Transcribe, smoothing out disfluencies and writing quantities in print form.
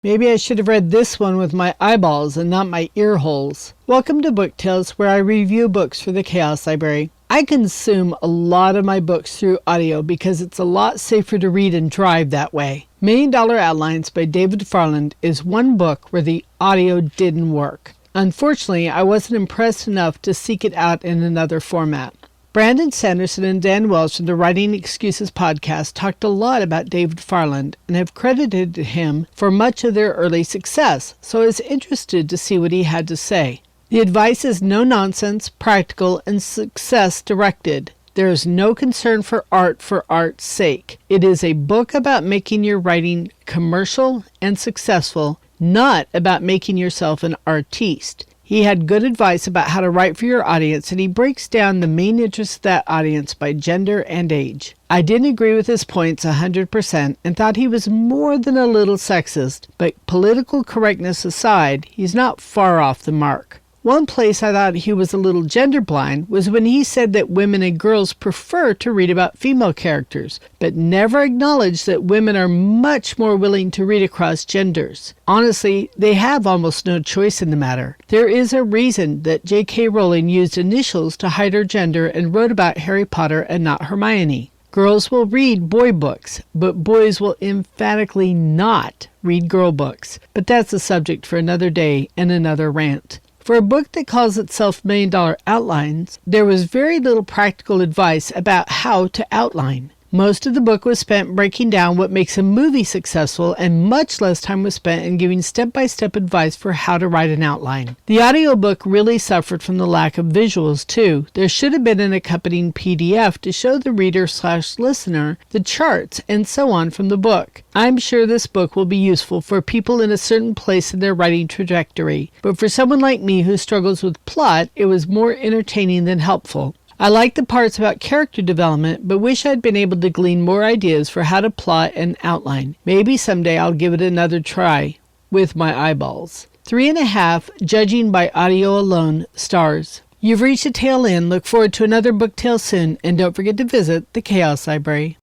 Maybe I should have read this one with my eyeballs and not my ear holes. Welcome to BookTales, where I review books for the Chaos Library. I consume a lot of my books through audio because it's a lot safer to read and drive that way. $1 Million Outlines by David Farland is one book where the audio didn't work. Unfortunately, I wasn't impressed enough to seek it out in another format. Brandon Sanderson and Dan Welsh from the Writing Excuses podcast talked a lot about David Farland and have credited him for much of their early success, so I was interested to see what he had to say. The advice is no nonsense, practical, and success directed. There is no concern for art's sake. It is a book about making your writing commercial and successful, not about making yourself an artiste. He had good advice about how to write for your audience, and he breaks down the main interests of that audience by gender and age. I didn't agree with his points 100% and thought he was more than a little sexist, but political correctness aside, he's not far off the mark. One place I thought he was a little gender blind was when he said that women and girls prefer to read about female characters, but never acknowledged that women are much more willing to read across genders. Honestly, they have almost no choice in the matter. There is a reason that J.K. Rowling used initials to hide her gender and wrote about Harry Potter and not Hermione. Girls will read boy books, but boys will emphatically not read girl books. But that's a subject for another day and another rant. For a book that calls itself $1 Million Outlines, there was very little practical advice about how to outline. Most of the book was spent breaking down what makes a movie successful, and much less time was spent in giving step-by-step advice for how to write an outline. The audiobook really suffered from the lack of visuals, too. There should have been an accompanying PDF to show the reader/listener the charts and so on from the book. I'm sure this book will be useful for people in a certain place in their writing trajectory, but for someone like me who struggles with plot, it was more entertaining than helpful. I like the parts about character development, but wish I'd been able to glean more ideas for how to plot and outline. Maybe someday I'll give it another try with my eyeballs. 3.5, judging by audio alone, stars. You've reached the tail end. Look forward to another BookTale soon, and don't forget to visit the Chaos Library.